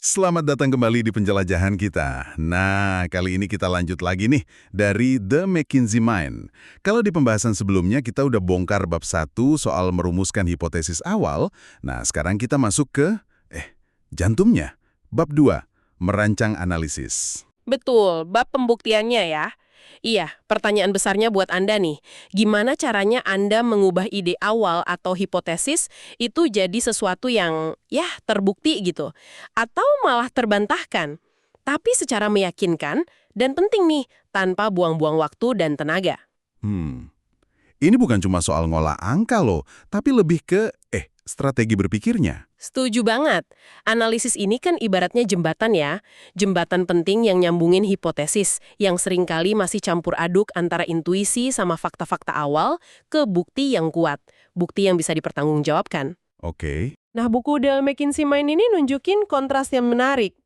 Selamat datang kembali di penjelajahan kita. Nah, kali ini kita lanjut lagi nih dari The McKinsey Mind. Kalau di pembahasan sebelumnya kita udah bongkar bab 1 soal merumuskan hipotesis awal, nah sekarang kita masuk ke, jantungnya. Bab 2, merancang analisis. Betul, bab pembuktiannya ya. Iya, pertanyaan besarnya buat Anda nih. Gimana caranya Anda mengubah ide awal atau hipotesis itu jadi sesuatu yang terbukti gitu. Atau malah terbantahkan. Tapi secara meyakinkan dan penting nih, tanpa buang-buang waktu dan tenaga. Ini bukan cuma soal ngolah angka loh, tapi lebih ke, strategi berpikirnya. Setuju banget. Analisis ini kan ibaratnya jembatan ya. Jembatan penting yang nyambungin hipotesis, yang seringkali masih campur aduk antara intuisi sama fakta-fakta awal ke bukti yang kuat. Bukti yang bisa dipertanggungjawabkan. Oke. Nah, buku The McKinsey Mind ini nunjukin kontras yang menarik.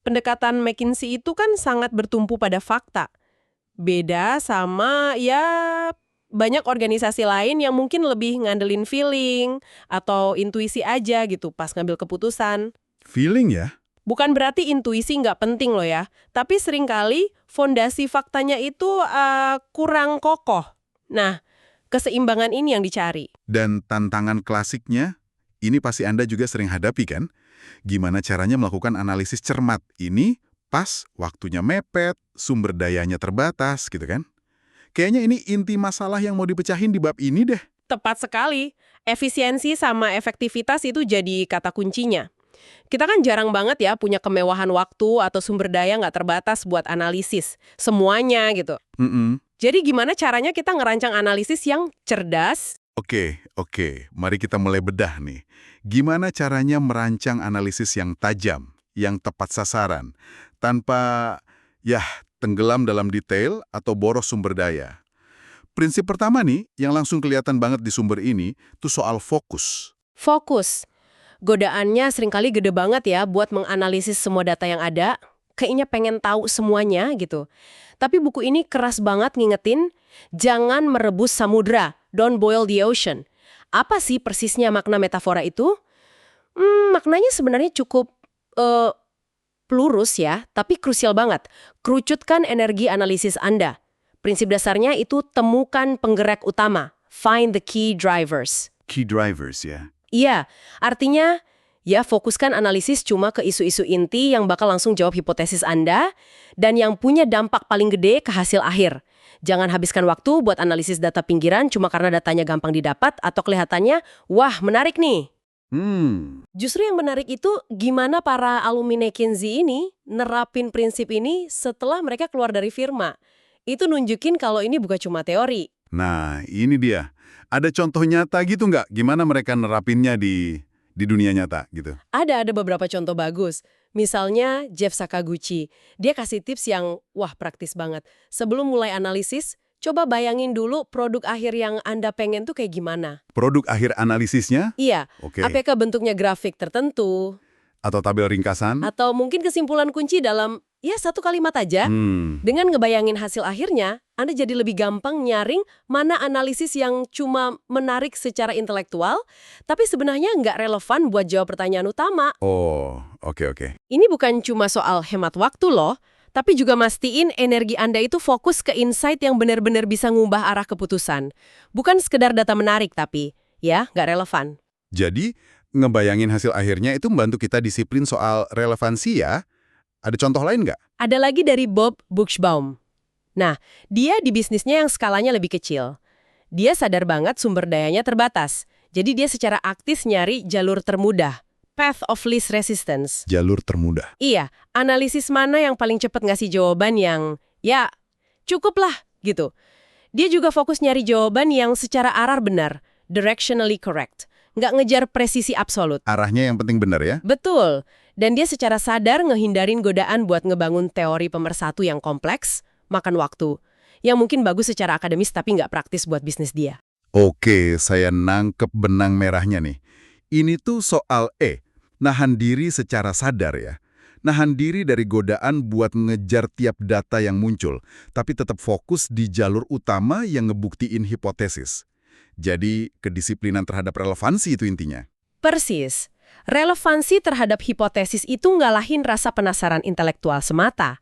Pendekatan McKinsey itu kan sangat bertumpu pada fakta. Beda sama banyak organisasi lain yang mungkin lebih ngandelin feeling atau intuisi aja gitu pas ngambil keputusan. Feeling ya? Bukan berarti intuisi nggak penting loh ya, tapi seringkali fondasi faktanya itu kurang kokoh. Nah, keseimbangan ini yang dicari. Dan tantangan klasiknya, ini pasti Anda juga sering hadapi kan? Gimana caranya melakukan analisis cermat ini pas waktunya mepet, sumber dayanya terbatas gitu kan? Kayaknya ini inti masalah yang mau dipecahin di bab ini deh. Tepat sekali. Efisiensi sama efektivitas itu jadi kata kuncinya. Kita kan jarang banget ya punya kemewahan waktu atau sumber daya nggak terbatas buat analisis. Semuanya gitu. Jadi gimana caranya kita ngerancang analisis yang cerdas? Oke. Mari kita mulai bedah nih. Gimana caranya merancang analisis yang tajam, yang tepat sasaran, tanpa, tenggelam dalam detail atau boros sumber daya. Prinsip pertama nih, yang langsung kelihatan banget di sumber ini, tuh soal fokus. Fokus. Godaannya seringkali gede banget ya buat menganalisis semua data yang ada. Kayaknya pengen tahu semuanya gitu. Tapi buku ini keras banget ngingetin, jangan merebus samudra, don't boil the ocean. Apa sih persisnya makna metafora itu? Maknanya sebenarnya cukup pelurus ya, tapi krusial banget. Kerucutkan energi analisis Anda. Prinsip dasarnya itu temukan penggerak utama. Find the key drivers. Key drivers ya. Iya, artinya fokuskan analisis cuma ke isu-isu inti yang bakal langsung jawab hipotesis Anda dan yang punya dampak paling gede ke hasil akhir. Jangan habiskan waktu buat analisis data pinggiran cuma karena datanya gampang didapat atau kelihatannya, wah menarik nih. Justru yang menarik itu gimana para alumni McKinsey ini nerapin prinsip ini setelah mereka keluar dari firma. Itu nunjukin kalau ini bukan cuma teori. Nah, ini dia. Ada contoh nyata gitu nggak? Gimana mereka nerapinnya di dunia nyata gitu? Ada beberapa contoh bagus. Misalnya Jeff Sakaguchi. Dia kasih tips yang praktis banget. Sebelum mulai analisis, coba bayangin dulu produk akhir yang Anda pengen tuh kayak gimana. Produk akhir analisisnya? Iya. Oke. Apakah bentuknya grafik tertentu? Atau tabel ringkasan? Atau mungkin kesimpulan kunci dalam satu kalimat aja. Dengan ngebayangin hasil akhirnya, Anda jadi lebih gampang nyaring mana analisis yang cuma menarik secara intelektual, tapi sebenarnya nggak relevan buat jawab pertanyaan utama. Oh, oke. Ini bukan cuma soal hemat waktu loh, tapi juga mastiin energi Anda itu fokus ke insight yang benar-benar bisa ngubah arah keputusan. Bukan sekedar data menarik tapi, nggak relevan. Jadi, ngebayangin hasil akhirnya itu membantu kita disiplin soal relevansi ya? Ada contoh lain nggak? Ada lagi dari Bob Buchbaum. Nah, dia di bisnisnya yang skalanya lebih kecil. Dia sadar banget sumber dayanya terbatas. Jadi dia secara aktif nyari jalur termudah. Path of least resistance. Jalur termudah. Iya, analisis mana yang paling cepat ngasih jawaban yang, cukup lah, gitu. Dia juga fokus nyari jawaban yang secara arah benar, directionally correct. Nggak ngejar presisi absolut. Arahnya yang penting benar ya? Betul. Dan dia secara sadar ngehindarin godaan buat ngebangun teori pemersatu yang kompleks, makan waktu. Yang mungkin bagus secara akademis tapi nggak praktis buat bisnis dia. Oke, saya nangkep benang merahnya nih. Ini tuh soal nahan diri secara sadar ya. Nahan diri dari godaan buat ngejar tiap data yang muncul, tapi tetap fokus di jalur utama yang ngebuktiin hipotesis. Jadi, kedisiplinan terhadap relevansi itu intinya. Persis. Relevansi terhadap hipotesis itu ngalahin rasa penasaran intelektual semata.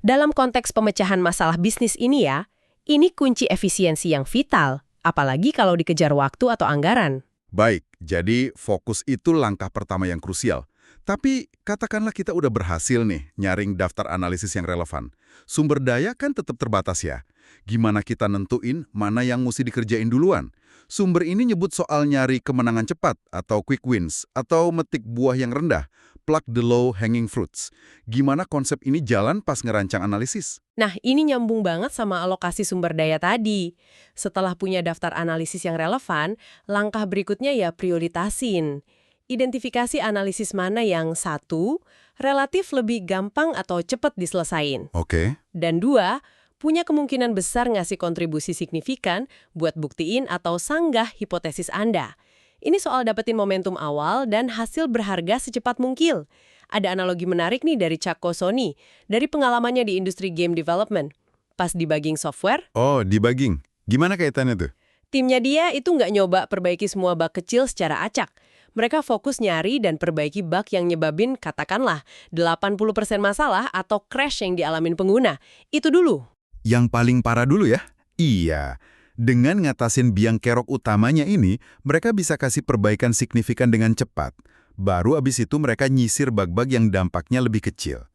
Dalam konteks pemecahan masalah bisnis ini ya, ini kunci efisiensi yang vital, apalagi kalau dikejar waktu atau anggaran. Baik, jadi fokus itu langkah pertama yang krusial. Tapi katakanlah kita udah berhasil nih nyaring daftar analisis yang relevan. Sumber daya kan tetap terbatas ya. Gimana kita nentuin mana yang mesti dikerjain duluan? Sumber ini nyebut soal nyari kemenangan cepat atau quick wins, atau metik buah yang rendah, pluck the low hanging fruits. Gimana konsep ini jalan pas ngerancang analisis? Nah, ini nyambung banget sama alokasi sumber daya tadi. Setelah punya daftar analisis yang relevan, langkah berikutnya ya prioritasin. Identifikasi analisis mana yang satu, relatif lebih gampang atau cepat diselesain. Oke. Dan dua, punya kemungkinan besar ngasih kontribusi signifikan buat buktiin atau sanggah hipotesis Anda. Ini soal dapetin momentum awal dan hasil berharga secepat mungkin. Ada analogi menarik nih dari Chuck Kosoni, dari pengalamannya di industri game development. Pas debugging software, Oh, debugging. Gimana kaitannya tuh? timnya dia itu nggak nyoba perbaiki semua bug kecil secara acak. Mereka fokus nyari dan perbaiki bug yang nyebabin, katakanlah, 80% masalah atau crash yang dialamin pengguna. Itu dulu. Yang paling parah dulu ya? Iya. Dengan ngatasin biang kerok utamanya ini, mereka bisa kasih perbaikan signifikan dengan cepat. Baru abis itu mereka nyisir bug-bug yang dampaknya lebih kecil.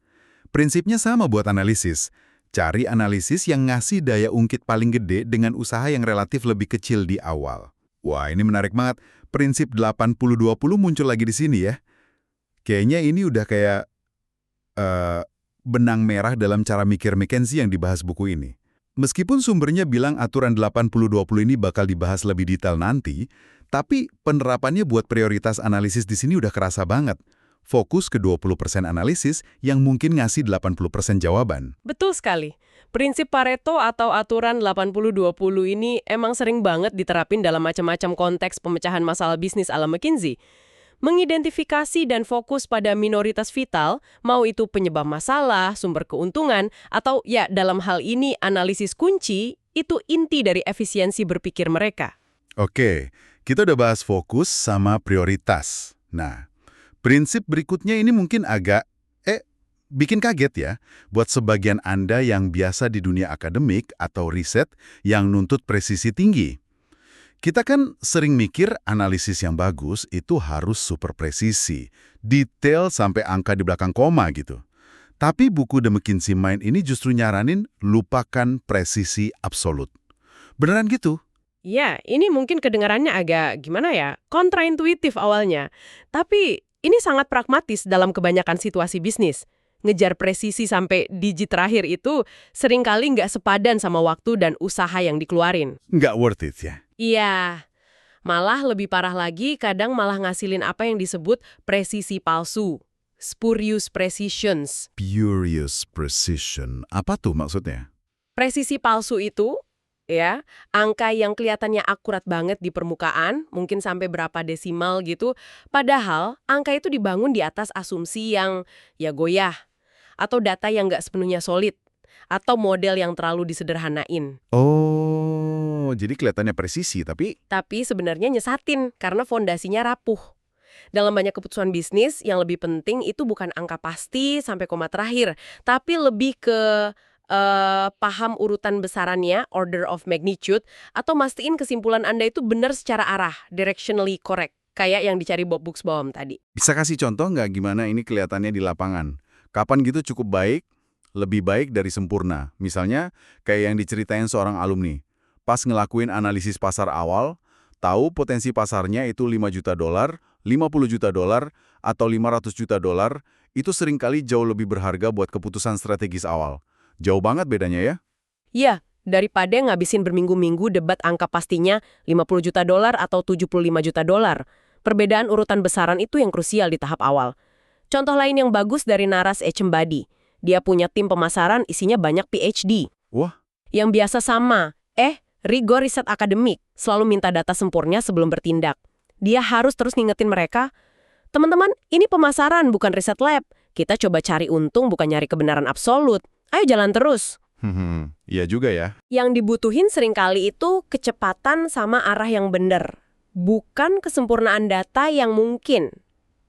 Prinsipnya sama buat analisis. Cari analisis yang ngasih daya ungkit paling gede dengan usaha yang relatif lebih kecil di awal. Wah, ini menarik banget. Prinsip 80-20 muncul lagi di sini ya. Kayaknya ini udah kayak benang merah dalam cara mikir McKinsey yang dibahas buku ini. Meskipun sumbernya bilang aturan 80-20 ini bakal dibahas lebih detail nanti, tapi penerapannya buat prioritas analisis di sini udah kerasa banget. Fokus ke 20% analisis yang mungkin ngasih 80% jawaban. Betul sekali. Prinsip Pareto atau aturan 80-20 ini emang sering banget diterapin dalam macam-macam konteks pemecahan masalah bisnis ala McKinsey. Mengidentifikasi dan fokus pada minoritas vital, mau itu penyebab masalah, sumber keuntungan, atau ya dalam hal ini analisis kunci, itu inti dari efisiensi berpikir mereka. Oke, kita udah bahas fokus sama prioritas. Nah, prinsip berikutnya ini mungkin agak bikin kaget ya, buat sebagian Anda yang biasa di dunia akademik atau riset yang nuntut presisi tinggi. Kita kan sering mikir analisis yang bagus itu harus super presisi, detail sampai angka di belakang koma gitu. Tapi buku The McKinsey Mind ini justru nyaranin lupakan presisi absolut. Beneran gitu? Ya, ini mungkin kedengarannya agak gimana ya, kontraintuitif awalnya. Tapi ini sangat pragmatis dalam kebanyakan situasi bisnis. Ngejar presisi sampai digit terakhir itu seringkali nggak sepadan sama waktu dan usaha yang dikeluarin. Nggak worth it ya? Iya, malah lebih parah lagi kadang malah ngasilin apa yang disebut presisi palsu. Spurious precisions. Spurious precision. Apa tuh maksudnya? Presisi palsu itu, ya, angka yang kelihatannya akurat banget di permukaan, mungkin sampai berapa desimal gitu, padahal angka itu dibangun di atas asumsi yang ya goyah, atau data yang nggak sepenuhnya solid, atau model yang terlalu disederhanain. Oh, jadi kelihatannya presisi, tapi Tapi sebenarnya nyesatin karena fondasinya rapuh. Dalam banyak keputusan bisnis, yang lebih penting itu bukan angka pasti sampai koma terakhir, tapi lebih ke paham urutan besarannya, order of magnitude, atau mastiin kesimpulan Anda itu benar secara arah, directionally correct, kayak yang dicari Bob Buxbaum tadi. bisa kasih contoh nggak gimana ini kelihatannya di lapangan? Kapan gitu cukup baik, lebih baik dari sempurna? Misalnya, kayak yang diceritain seorang alumni. Pas ngelakuin analisis pasar awal, tahu potensi pasarnya itu $5 juta, $50 juta, atau $500 juta, itu seringkali jauh lebih berharga buat keputusan strategis awal. Jauh banget bedanya ya? Iya, daripada ngabisin berminggu-minggu debat angka pastinya $50 juta atau $75 juta. Perbedaan urutan besaran itu yang krusial di tahap awal. Contoh lain yang bagus dari Naras Echembadi. Dia punya tim pemasaran isinya banyak PhD. Wah, Yang biasa sama, rigor riset akademik, selalu minta data sempurna sebelum bertindak. Dia harus terus ngingetin mereka, teman-teman, ini pemasaran bukan riset lab. Kita coba cari untung bukan nyari kebenaran absolut. Ayo jalan terus. iya juga ya. Yang dibutuhin seringkali itu kecepatan sama arah yang benar. Bukan kesempurnaan data yang mungkin.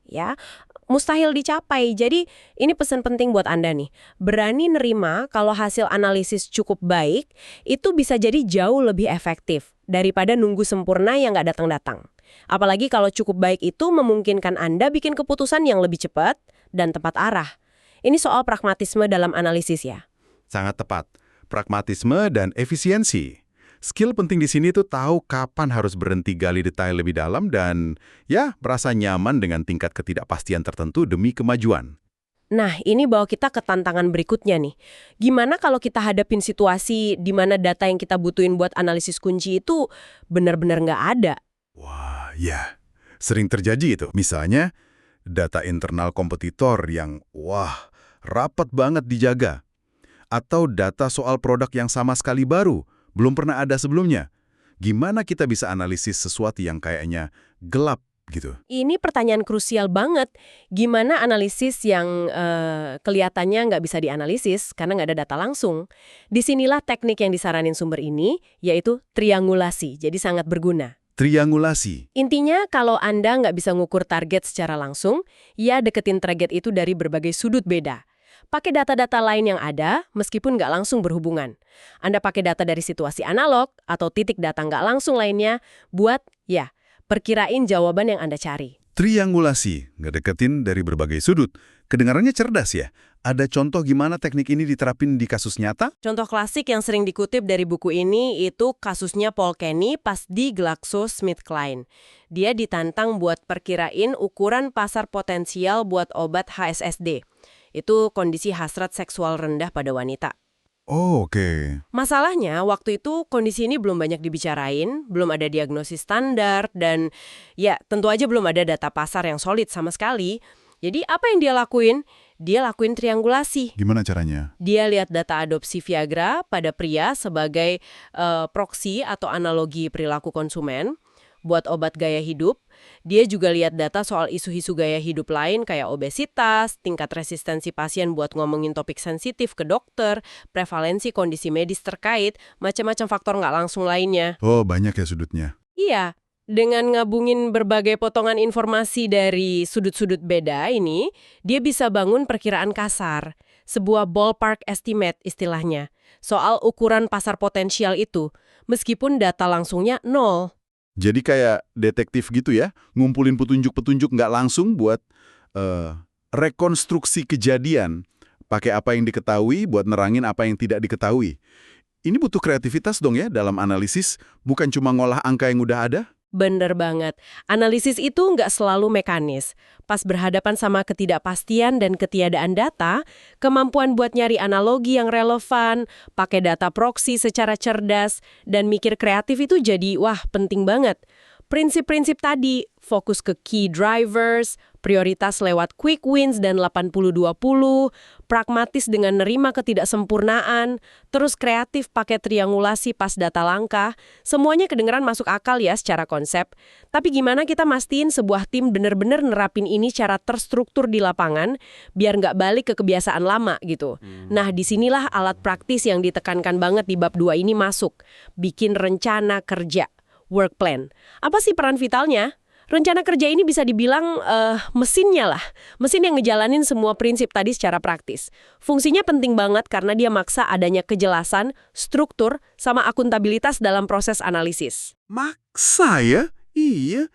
ya. Mustahil dicapai. Jadi ini pesan penting buat Anda nih. Berani nerima kalau hasil analisis cukup baik, itu bisa jadi jauh lebih efektif daripada nunggu sempurna yang nggak datang-datang. Apalagi kalau cukup baik itu memungkinkan Anda bikin keputusan yang lebih cepat dan tepat arah. Ini soal pragmatisme dalam analisis ya. Sangat tepat. Pragmatisme dan efisiensi. Skill penting di sini tuh tahu kapan harus berhenti gali detail lebih dalam dan ya merasa nyaman dengan tingkat ketidakpastian tertentu demi kemajuan. Nah, ini bawa kita ke tantangan berikutnya nih. Gimana kalau kita hadapin situasi di mana data yang kita butuhin buat analisis kunci itu benar-benar nggak ada? Wah, ya. Sering terjadi itu. Misalnya, data internal kompetitor yang, rapat banget dijaga. Atau data soal produk yang sama sekali baru, belum pernah ada sebelumnya. Gimana kita bisa analisis sesuatu yang kayaknya gelap gitu? Ini pertanyaan krusial banget. Gimana analisis yang kelihatannya nggak bisa dianalisis karena nggak ada data langsung? Disinilah teknik yang disaranin sumber ini, yaitu triangulasi. Jadi sangat berguna. Triangulasi. Intinya, kalau Anda nggak bisa ngukur target secara langsung, ya deketin target itu dari berbagai sudut beda. Pakai data-data lain yang ada, meskipun nggak langsung berhubungan. Anda pakai data dari situasi analog atau titik data nggak langsung lainnya buat, perkirain jawaban yang Anda cari. Triangulasi, ngedeketin dari berbagai sudut. Kedengarannya cerdas ya. Ada contoh gimana teknik ini diterapin di kasus nyata? Contoh klasik yang sering dikutip dari buku ini itu kasusnya Paul Kenny pas di GlaxoSmithKline. Dia ditantang buat perkirain ukuran pasar potensial buat obat HSSD. Itu kondisi hasrat seksual rendah pada wanita. Oh, oke. Masalahnya, waktu itu kondisi ini belum banyak dibicarain, belum ada diagnosis standar, dan ya tentu aja belum ada data pasar yang solid sama sekali. Jadi apa yang dia lakuin? Dia lakuin triangulasi. Gimana caranya? Dia lihat data adopsi Viagra pada pria sebagai proksi atau analogi perilaku konsumen buat obat gaya hidup. Dia juga lihat data soal isu-isu gaya hidup lain kayak obesitas, tingkat resistensi pasien buat ngomongin topik sensitif ke dokter, prevalensi kondisi medis terkait, macam-macam faktor nggak langsung lainnya. Oh, banyak ya sudutnya. Iya, dengan ngabungin berbagai potongan informasi dari sudut-sudut beda ini, dia bisa bangun perkiraan kasar, sebuah ballpark estimate istilahnya, soal ukuran pasar potensial itu, meskipun data langsungnya nol. Jadi kayak detektif gitu ya, ngumpulin petunjuk-petunjuk nggak langsung buat rekonstruksi kejadian. Pakai apa yang diketahui buat nerangin apa yang tidak diketahui. Ini butuh kreativitas dong ya dalam analisis, bukan cuma ngolah angka yang udah ada? Bener banget. Analisis itu nggak selalu mekanis. Pas berhadapan sama ketidakpastian dan ketiadaan data, kemampuan buat nyari analogi yang relevan, pakai data proksi secara cerdas, dan mikir kreatif itu jadi, penting banget. Prinsip-prinsip tadi, fokus ke key drivers, prioritas lewat quick wins dan 80-20, pragmatis dengan nerima ketidaksempurnaan, terus kreatif pakai triangulasi pas data langka, semuanya kedengeran masuk akal ya secara konsep. Tapi gimana kita mastiin sebuah tim bener-bener nerapin ini secara terstruktur di lapangan, biar nggak balik ke kebiasaan lama gitu. Nah, disinilah alat praktis yang ditekankan banget di bab 2 ini masuk. Bikin rencana kerja. Work plan. Apa sih peran vitalnya? Rencana kerja ini bisa dibilang mesinnya lah. Mesin yang ngejalanin semua prinsip tadi secara praktis. Fungsinya penting banget karena dia maksa adanya kejelasan, struktur, sama akuntabilitas dalam proses analisis. Maksa ya? Iya.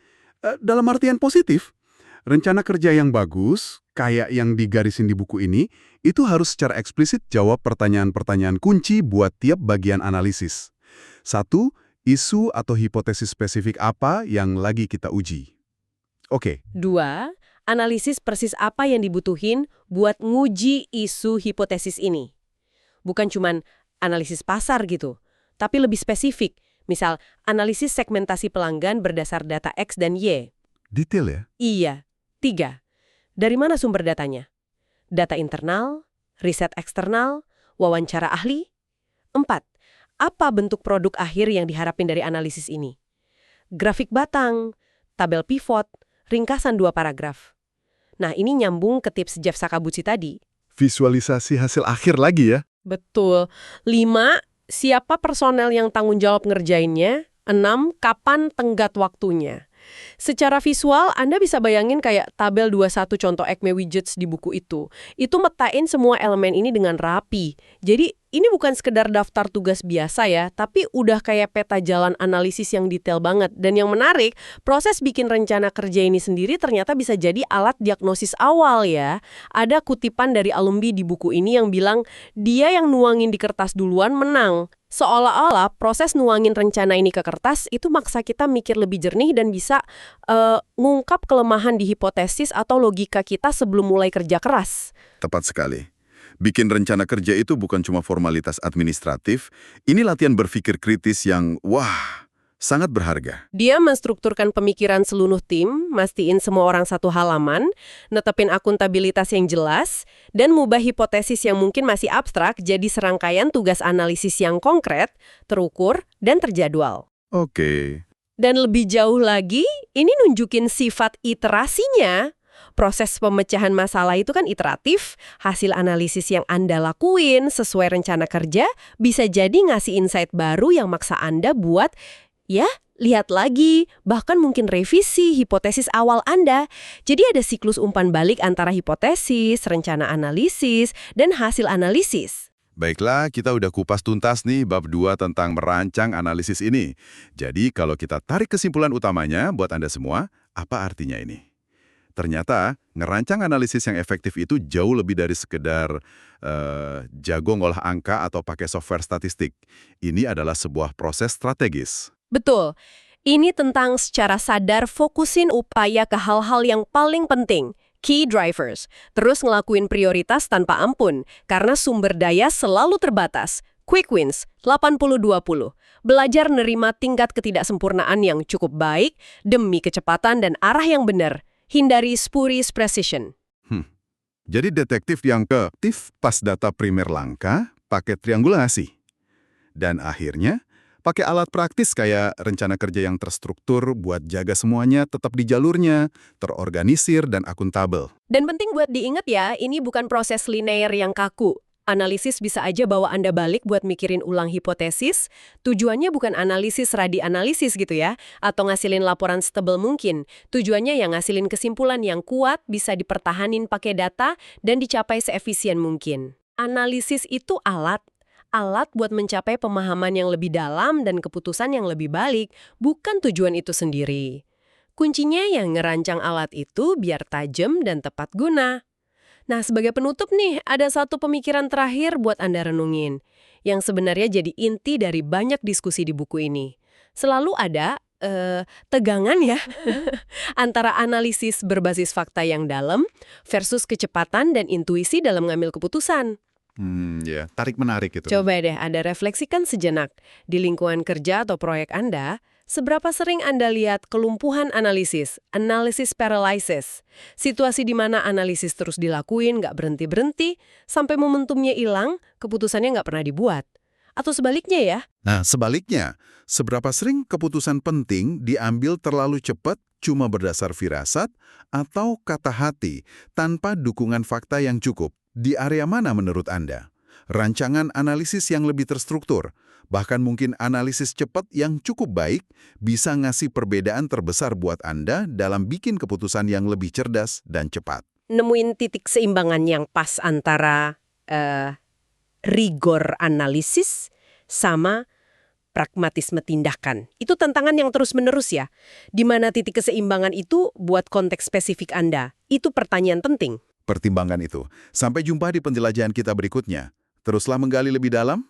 Dalam artian positif. Rencana kerja yang bagus, kayak yang digarisin di buku ini, itu harus secara eksplisit jawab pertanyaan-pertanyaan kunci buat tiap bagian analisis. 1. Isu atau hipotesis spesifik apa yang lagi kita uji. Oke. 2. Analisis persis apa yang dibutuhin buat nguji isu hipotesis ini. Bukan cuman analisis pasar gitu, tapi lebih spesifik. Misal, analisis segmentasi pelanggan berdasar data X dan Y. Detail ya? Iya. 3. Dari mana sumber datanya? Data internal, riset eksternal, wawancara ahli? 4. Apa bentuk produk akhir yang diharapin dari analisis ini? Grafik batang, tabel pivot, ringkasan 2 paragraf. Nah, ini nyambung ke tips Jeff Sakaguchi tadi. Visualisasi hasil akhir lagi ya? Betul. 5. Siapa personel yang tanggung jawab ngerjainnya? 6. Kapan tenggat waktunya? Secara visual, Anda bisa bayangin kayak tabel 21 contoh Acme Widgets di buku itu. Itu metain semua elemen ini dengan rapi. Jadi, ini bukan sekedar daftar tugas biasa ya, tapi udah kayak peta jalan analisis yang detail banget. Dan yang menarik, proses bikin rencana kerja ini sendiri ternyata bisa jadi alat diagnosis awal ya. Ada kutipan dari alumni di buku ini yang bilang, dia yang nuangin di kertas duluan menang. Seolah-olah proses nuangin rencana ini ke kertas itu maksa kita mikir lebih jernih dan bisa ngungkap kelemahan di hipotesis atau logika kita sebelum mulai kerja keras. Tepat sekali. Bikin rencana kerja itu bukan cuma formalitas administratif, ini latihan berpikir kritis yang, sangat berharga. Dia menstrukturkan pemikiran seluruh tim, mastiin semua orang satu halaman, netepin akuntabilitas yang jelas, dan mubah hipotesis yang mungkin masih abstrak jadi serangkaian tugas analisis yang konkret, terukur, dan terjadwal. Oke. Dan lebih jauh lagi, ini nunjukin sifat iterasinya. Proses pemecahan masalah itu kan iteratif, hasil analisis yang Anda lakuin sesuai rencana kerja bisa jadi ngasih insight baru yang maksa Anda buat, lihat lagi, bahkan mungkin revisi hipotesis awal Anda. Jadi ada siklus umpan balik antara hipotesis, rencana analisis, dan hasil analisis. Baiklah, kita udah kupas tuntas nih bab 2 tentang merancang analisis ini. Jadi kalau kita tarik kesimpulan utamanya buat Anda semua, apa artinya ini? Ternyata, ngerancang analisis yang efektif itu jauh lebih dari sekedar jago ngolah angka atau pakai software statistik. Ini adalah sebuah proses strategis. Betul. Ini tentang secara sadar fokusin upaya ke hal-hal yang paling penting, key drivers. Terus ngelakuin prioritas tanpa ampun, karena sumber daya selalu terbatas. Quick wins, 80-20. Belajar nerima tingkat ketidaksempurnaan yang cukup baik demi kecepatan dan arah yang benar. Hindari spurious precision. Jadi detektif yang keaktif pas data primer langka, pakai triangulasi. Dan akhirnya, pakai alat praktis kayak rencana kerja yang terstruktur buat jaga semuanya tetap di jalurnya, terorganisir dan akuntabel. Dan penting buat diingat ya, ini bukan proses linear yang kaku. Analisis bisa aja bawa Anda balik buat mikirin ulang hipotesis. Tujuannya bukan analisis radi analisis gitu ya, atau ngasilin laporan setebal mungkin. Tujuannya yang ngasilin kesimpulan yang kuat, bisa dipertahanin pakai data, dan dicapai seefisien mungkin. Analisis itu alat buat mencapai pemahaman yang lebih dalam dan keputusan yang lebih balik, bukan tujuan itu sendiri. Kuncinya yang ngerancang alat itu biar tajam dan tepat guna. Nah, sebagai penutup nih, ada satu pemikiran terakhir buat Anda renungin, yang sebenarnya jadi inti dari banyak diskusi di buku ini. Selalu ada tegangan ya, antara analisis berbasis fakta yang dalam versus kecepatan dan intuisi dalam ngambil keputusan. Tarik-menarik itu. Coba deh Anda refleksikan sejenak. Di lingkungan kerja atau proyek Anda, seberapa sering Anda lihat kelumpuhan analisis, analysis paralysis, situasi di mana analisis terus dilakuin, nggak berhenti-berhenti, sampai momentumnya hilang, keputusannya nggak pernah dibuat. Atau sebaliknya ya? Nah, sebaliknya, seberapa sering keputusan penting diambil terlalu cepat cuma berdasar firasat atau kata hati tanpa dukungan fakta yang cukup? Di area mana menurut Anda? Rancangan analisis yang lebih terstruktur, bahkan mungkin analisis cepat yang cukup baik, bisa ngasih perbedaan terbesar buat Anda dalam bikin keputusan yang lebih cerdas dan cepat. Nemuin titik seimbangan yang pas antara rigor analisis sama pragmatisme tindakan. Itu tantangan yang terus-menerus ya. Di mana titik keseimbangan itu buat konteks spesifik Anda? Itu pertanyaan penting. Pertimbangan itu. Sampai jumpa di penjelajahan kita berikutnya. Teruslah menggali lebih dalam,